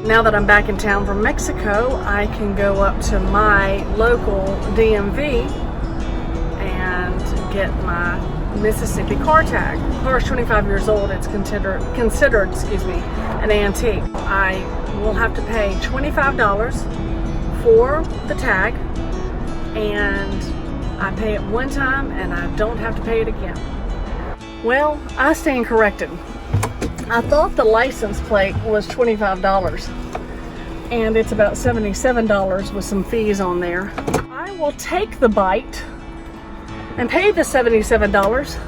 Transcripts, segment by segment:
Now that I'm back in town from Mexico, I can go up to my local DMV and get my Mississippi car tag. The car is 25 years old. It's considered, an antique. I will have to pay $25 for the tag, and I pay it one time and I don't have to pay it again. Well, I stand corrected. I thought the license plate was $25 and it's about $77 with some fees on there. I will take the bite and pay the $77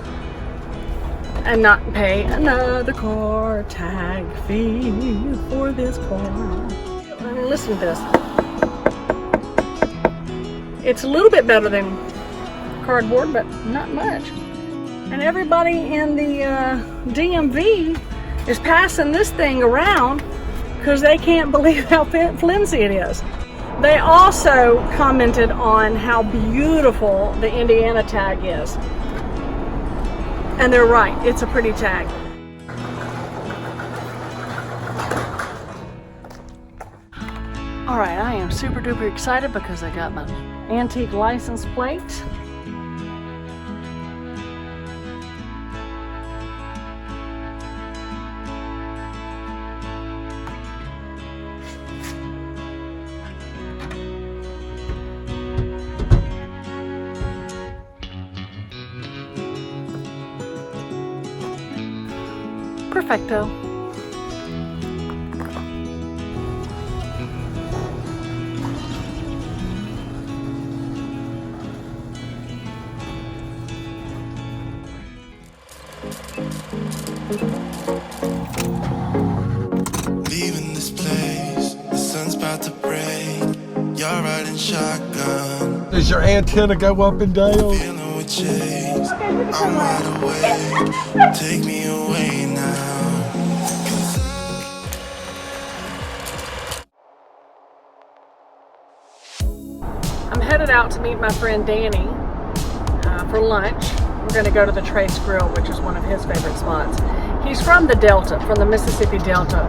and not pay another car tag fee for this car. I mean, listen to this. It's a little bit better than cardboard, but not much. And everybody in the DMV is passing this thing around because they can't believe how flimsy it is. They also commented on how beautiful the Indiana tag is. And they're right, it's a pretty tag. All right, I am super duper excited because I got my antique license plate. Perfecto. Leaving this place, the sun's about to break. You're riding shotgun. Does your antenna go up and down? Feeling with chase. I'm wide awake. Take me away now. I'm headed out to meet my friend Danny for lunch. We're going to go to the Trace Grill, which is one of his favorite spots. He's from the Delta, from the Mississippi Delta,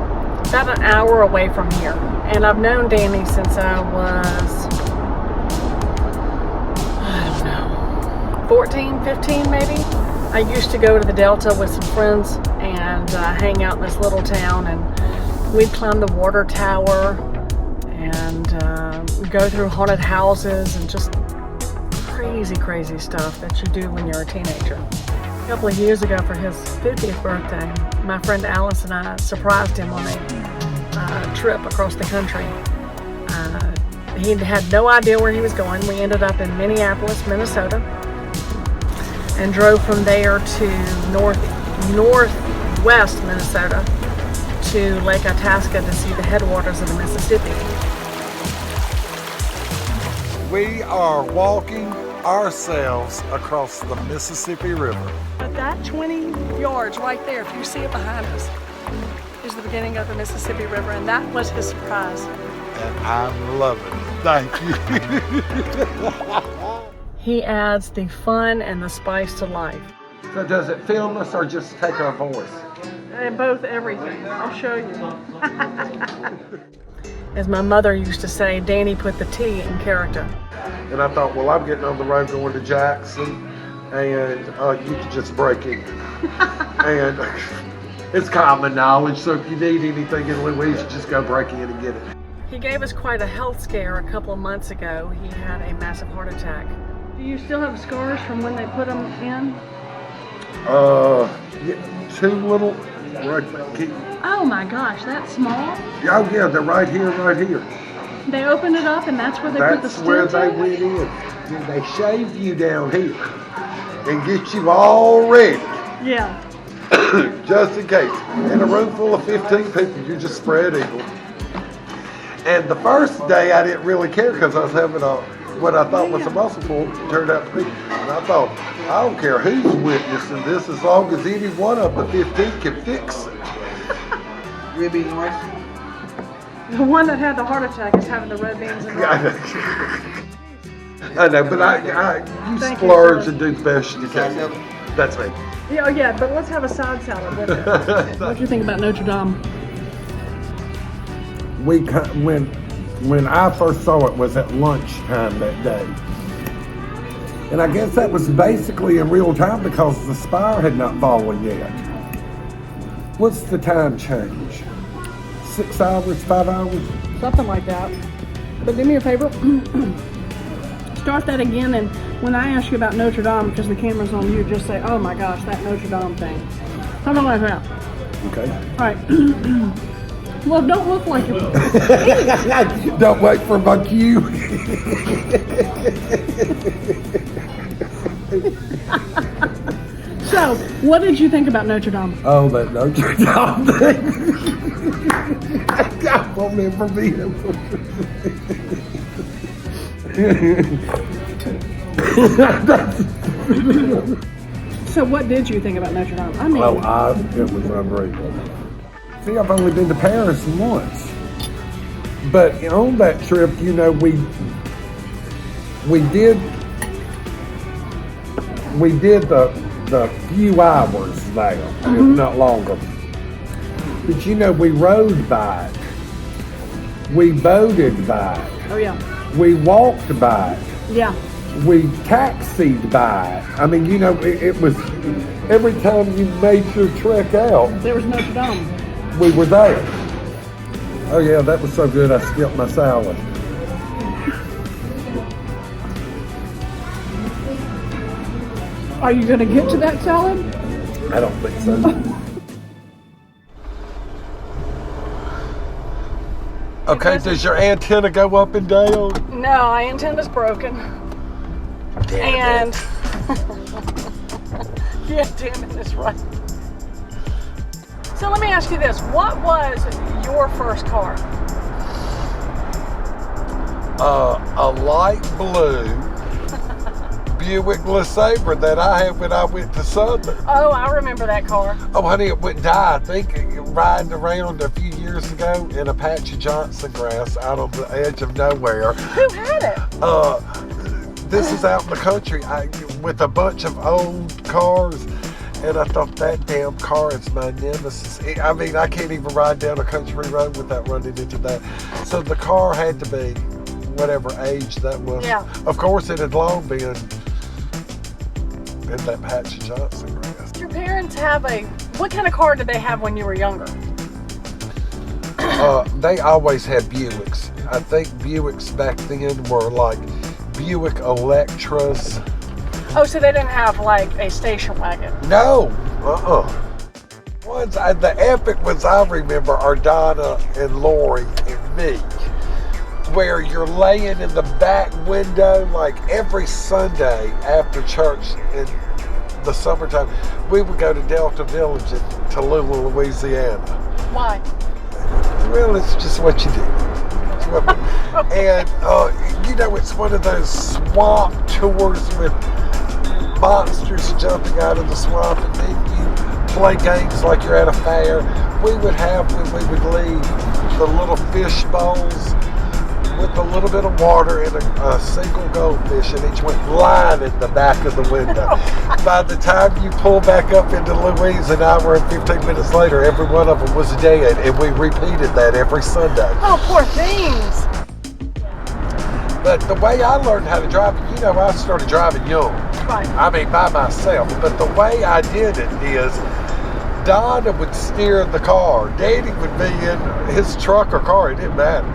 about an hour away from here. And I've known Danny since I was, I don't know, 14, 15 maybe. I used to go to the Delta with some friends and hang out in this little town, and we'd climb the water tower and go through haunted houses and just crazy stuff that you do when you're a teenager. A couple of years ago for his 50th birthday, my friend Alice and I surprised him on a trip across the country. He had no idea where he was going. We ended up in Minneapolis, Minnesota, and drove from there to northwest Minnesota to Lake Itasca to see the headwaters of the Mississippi. We are walking ourselves across the Mississippi River. But that 20 yards right there, if you see it behind us, is the beginning of the Mississippi River, and that was his surprise. And I'm loving it. Thank you. He adds the fun and the spice to life. So does it film us or just take our voice? Both, everything. I'll show you. As my mother used to say, Danny put the T in character. And I thought, well, I'm getting on the road going to Jackson, and you could just break in. And it's common knowledge, so if you need anything in Louise, you just go break in and get it. He gave us quite a health scare a couple of months ago. He had a massive heart attack. Do you still have scars from when they put him in? Yeah, two little, right, Oh my gosh, that's small? oh yeah, they're right here. They opened it up and that's where they put the That's where stent they in? went in. Then they shave you down here and get you all ready, Yeah. just in case. In a room full of 15 people, you just spread eagle. And the first day I didn't really care because I was having what I thought was a muscle pull turned out to be. And I thought, I don't care who's witnessing this as long as any one of the 15 can fix it. Ribby North. The one that had the heart attack is having the red beans and rice. I know, but you Thank splurge you, and do the best you can. That's me. Yeah, but let's have a side salad with it. What do you think about Notre Dame? when I first saw it was at lunchtime that day. And I guess that was basically in real time because the spire had not fallen yet. What's the time change? 6 hours, 5 hours? Something like that. But do me a favor. Start that again, and when I ask you about Notre Dame, because the camera's on you, just say, oh my gosh, that Notre Dame thing. Something like that. Okay. All right. Well, don't look like it. Don't wait for my cue. So, what did you think about Notre Dame? Oh, that Notre Dame thing. I will never be able So, what did you think about Notre Dame? I mean, it was unreal. See, I've only been to Paris once. But on that trip, you know, we did the few hours there, if not longer. But you know, we rode by it. We boated by it. oh yeah, We walked by it. yeah. We taxied by it. I mean, you know, it was every time you made your trek out, There was Notre Dame. we were there. Oh yeah, that was so good. I skipped my salad. Are you going to get to that salad? I don't think so. Okay, does your antenna go up and down? No, my antenna's broken. And yeah, damn it, that's right. So let me ask you this: what was your first car? A light blue Buick LeSabre that I had when I went to Southern. Oh, I remember that car. Oh, honey, it wouldn't die. I think riding around a few years ago in Apache Johnson grass out on the edge of nowhere. Who had it? This is out in the country with a bunch of old cars. And I thought, that damn car is my nemesis. I mean, I can't even ride down a country road without running into that. So the car had to be whatever age that was. Yeah. Of course, it had long been in that Apache Johnson grass. Did your parents have what kind of car did they have when you were younger? They always had Buicks. I think Buicks back then were like Buick Electras. Oh, so they didn't have like a station wagon. No, Ones, the epic ones I remember are Donna and Lori and me, where you're laying in the back window like every Sunday after church in the summertime. We would go to Delta Village in Tallulah, Louisiana. Why? Well, it's just what you do. And you know, it's one of those swamp tours with monsters jumping out of the swamp, and then you play games like you're at a fair. We would have, when we would leave, the little fish bowls with a little bit of water and a single goldfish in each one, lying in the back of the window. By the time you pull back up into Louise, an hour and 15 minutes later, every one of them was dead, and we repeated that every Sunday. Oh, poor things. But the way I learned how to drive, you know, I started driving young. Right. I mean, by myself. But the way I did it is, Donna would steer the car. Daddy would be in his truck or car, it didn't matter.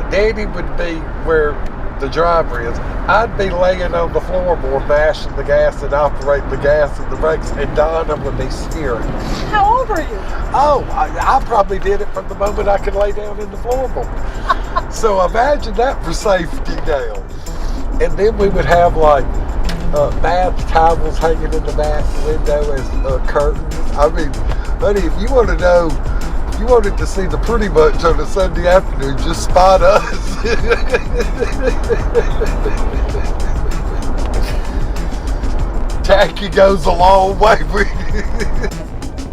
Daddy would be where the driver is. I'd be laying on the floorboard, mashing the gas and operating the gas and the brakes, and Donna would be steering. How old were you? Oh, I probably did it from the moment I could lay down in the floorboard. So imagine that for safety now. And then we would have like bath towels hanging in the back window as curtains. I mean, honey, if you want to know, if you wanted to see the pretty much on a Sunday afternoon, just spot us. Tacky goes a long way.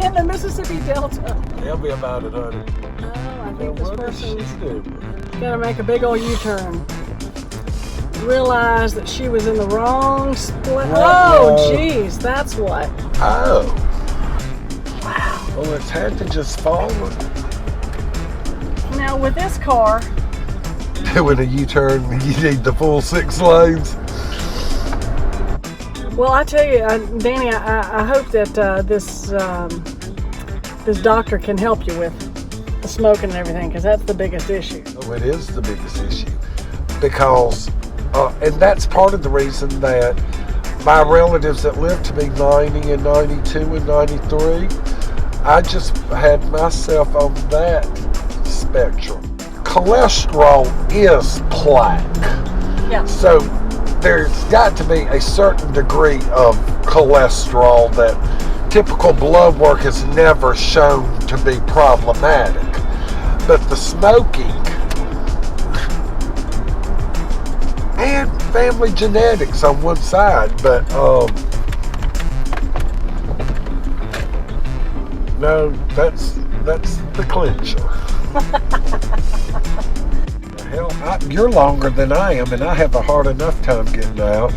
In the Mississippi Delta. Tell me about it, honey. Oh, I think this What did she person's do? gonna make a big old U-turn. Realize that she was in the wrong split. Oh, jeez, that's what. Oh. Wow. Well, it's had to just fall. Now, with this car, Doing a U-turn, you need the full 6 lanes. well, I tell you, Danny, I hope that this doctor can help you with the smoking and everything, because that's the biggest issue. Oh, it is the biggest issue. Because, and that's part of the reason that my relatives that lived to be 90 and 92 and 93, I just had myself on that spectrum. Cholesterol is plaque. Yeah. So there's got to be a certain degree of cholesterol that typical blood work has never shown to be problematic. But the smoking and family genetics on one side, but no, that's the clincher. Hell, you're longer than I am, and I have a hard enough time getting out.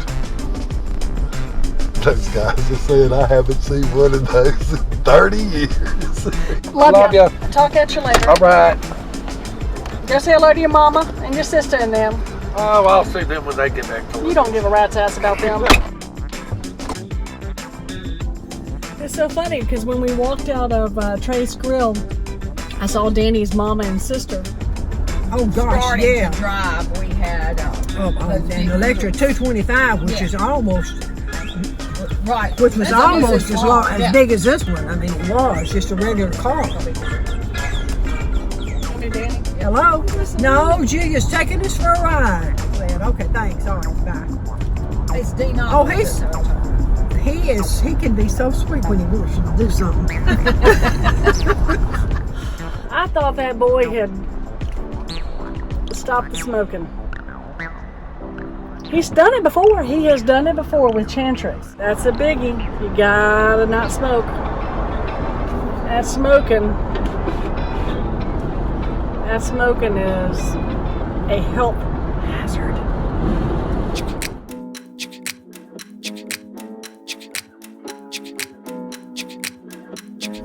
Those guys are saying I haven't seen one of those in 30 years. Love ya. Talk at you later. All right. Go say hello to your mama and your sister and them. Oh, I'll see them when they get back to You don't give a rat's ass about them. It's so funny because when we walked out of Trace Grill, I saw Danny's mama and sister. Oh gosh, Starting yeah. to drive, we had An Electra 225, which is almost, right, which was That's almost as long, yeah. as big as this one. I mean, it was just a regular car. Hey, Danny. Hello? No, Julia's taking us for a ride. Well, okay, thanks. All right, bye. It's D9. Oh, he can be so sweet when he wants you to do something. I thought that boy had stopped the smoking. He's done it before. He has done it before with Chantrix. That's a biggie. You gotta not smoke. That smoking is a health hazard.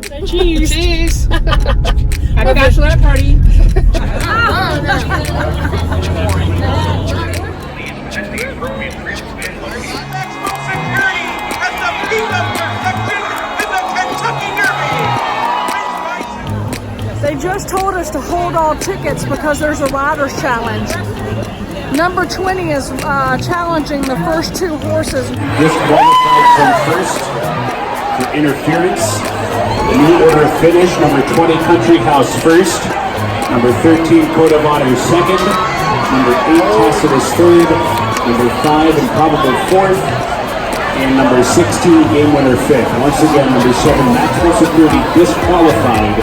Say cheese. Cheese. Happy bachelorette party. They just told us to hold all tickets because there's a riders challenge. Number 20 is challenging the first 2 horses. Disqualified from first for interference. The new order of finish, number 20 Country House first, number 13 Code of Honor second, number 8 Tacitus third, number 5 Improbable fourth, and number 16 Game Winner fifth. Once again, number 7 Maximum Security disqualified.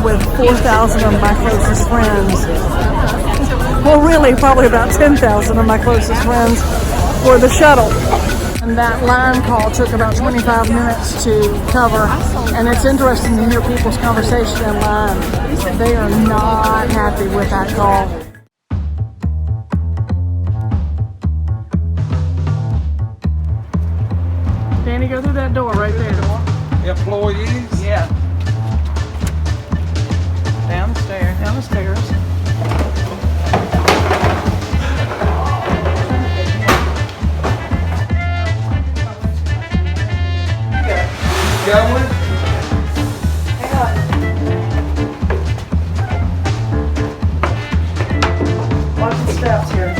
With 4,000 of my closest friends. Well, really, probably about 10,000 of my closest friends for the shuttle. And that line call took about 25 minutes to cover. And it's interesting to hear people's conversation in line. They are not happy with that call. Danny, go through that door right there. Employees? Yeah. Down the stairs. Down the stairs. Going? Watch the steps here.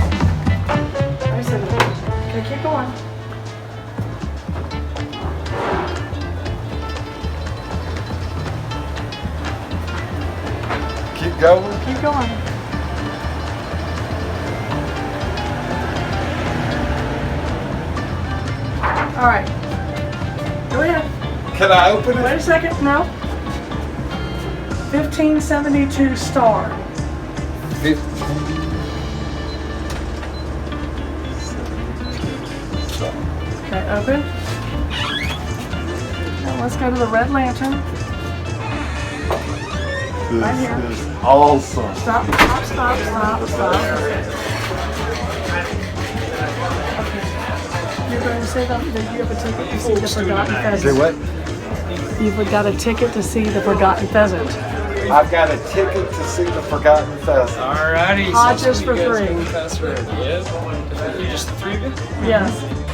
Okay, keep going. Keep going? Keep going. All right. Go ahead. Can I open Wait a second. No. 1572 star. it? Okay, open. Now let's go to the red lantern. Right here. This is awesome. Stop, stop, stop, stop, stop. Okay. You're going to say that you have a ticket to see the forgotten Do pheasant. what? You've got a ticket to see the forgotten pheasant. I've got a ticket to see the Forgotten Festival. Alrighty. Hodges for free. Fast Road. Yep. Just the three of you? Yes.